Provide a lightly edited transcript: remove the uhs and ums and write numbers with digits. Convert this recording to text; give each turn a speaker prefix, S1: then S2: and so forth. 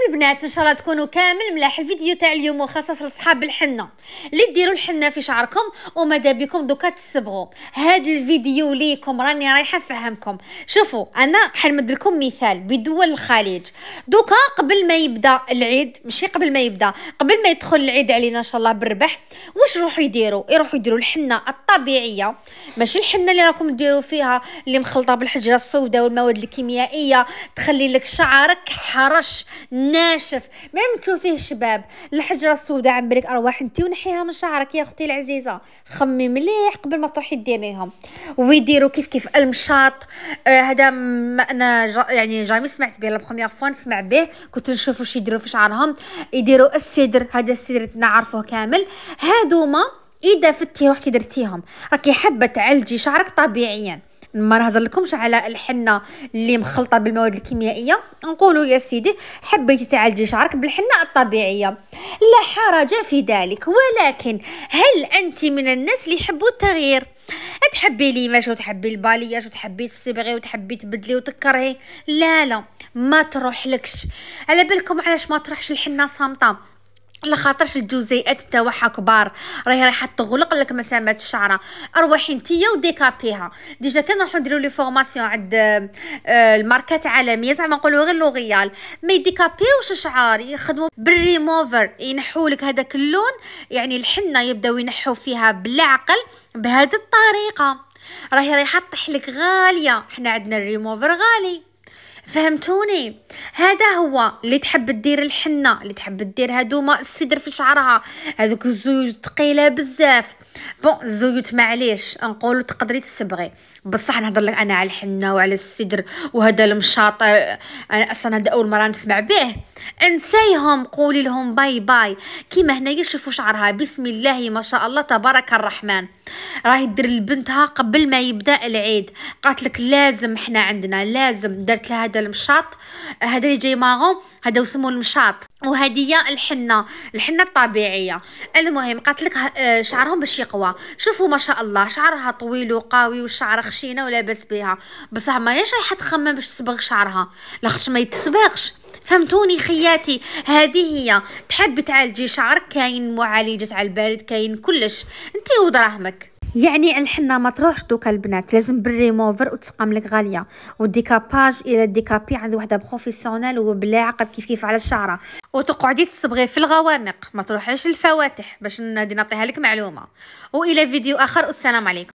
S1: البنات ان شاء الله تكونوا كامل ملاح. الفيديو تاع اليوم مخصص لصحاب الحنه اللي ديروا الحنه في شعركم وماذا بكم دوكا تصبغوا. هذا الفيديو ليكم، راني رايحه نفهمكم. شوفوا انا حنمد لكم مثال بدول الخليج. دوكا قبل ما يبدا العيد، ماشي قبل ما يبدا، قبل ما يدخل العيد علينا ان شاء الله بالربح، واش يروحوا يديروا الحنه الطبيعيه، ماشي الحنه اللي راكم ديروا فيها اللي مخلطه بالحجره السوداء والمواد الكيميائيه تخلي لك شعرك حرش ناشف ما تشوفيه شباب. الحجره السوداء عم بالك ارواح انت ونحيها من شعرك يا اختي العزيزه. خمي مليح قبل ما تروحي ديريهم. ويديروا كيف المشاط. هذا انا يعني جامي سمعت به لا بروميير فوا نسمع به، كنت نشوف واش يديروا في شعرهم. يديروا السدر، هذا السدر نعرفوه كامل. هادوما اذا فتي روحتي درتيهم راكي حابه تعالجي شعرك طبيعيا، ما نهضر لكمش على الحنه اللي مخلطه بالمواد الكيميائيه، نقولوا يا سيدي حبيتي تعالجي شعرك بالحنه الطبيعيه لا حرج في ذلك. ولكن هل انت من الناس اللي يحبوا التغيير؟ تحبي ليماج وتحبي البالياج وتحبي تصبغي وتحبي تبدلي وتكرهي؟ لا ما تروحلكش. على بالكم علاش ما تروحش الحنه صامته؟ لخاطرش الجزيئات تاعها كبار، راهي رايحه تغلق لك مسامات الشعره. اروحي نتيا وديكابيها. ديجا كنروحو نديرو لي فورماسيون عند الماركات عالميه، زعما نقولوا غير لوريال، ما يديكابيوش الشعر، يخدموا بالريموفر، ينحوا لك هذاك اللون. يعني الحنه يبداو ينحوا فيها بالعقل بهذه الطريقه، راهي رايحه تطيح لك غاليه. حنا عندنا الريموفر غالي، فهمتوني؟ هذا هو اللي تحب دير الحنه، اللي تحب دير هادوما السدر في شعرها، هذوك الزيوت ثقيله بزاف. بون الزيوت معليش نقولوا تقدري تصبغي، بصح نهضر لك انا على الحنه وعلى السدر وهذا المشاط. انا اصلا هذا اول مره نسمع به. انسيهم، قولي لهم باي باي. كيما هنايا شوفوا شعرها بسم الله ما شاء الله تبارك الرحمن، راهي دير لبنتها قبل ما يبدا العيد. قالت لك لازم، حنا عندنا لازم، درت لها هذا المشاط، هذا اللي جاي ماغون، هذا اسمه المشاط، وهذه الحنه الطبيعيه. المهم قالت لك شعرهم باش يقوى. شوفوا ما شاء الله شعرها طويل وقوي والشعر خشينه ولاباس بها، بصح ما ياش رايحه تخمم باش تصبغ شعرها، لاخاطش ما يتصبغش. فهمتوني خياتي؟ هذه هي. تحب تعالجي شعرك، كاين معالجات على البارد، كاين كلش، انت ودراهمك. يعني الحنه ما تروحش دوكا البنات، لازم بالريموفر وتسقم لك غاليه، والديكاباج الى الديكابي عند وحده بروفيسيونيل وبلا عقل كيف على الشعره، وتقعدي تصبغي في الغوامق، ما تروحيش الفواتح باش نعطيها لك معلومه. والى فيديو اخر، والسلام عليكم.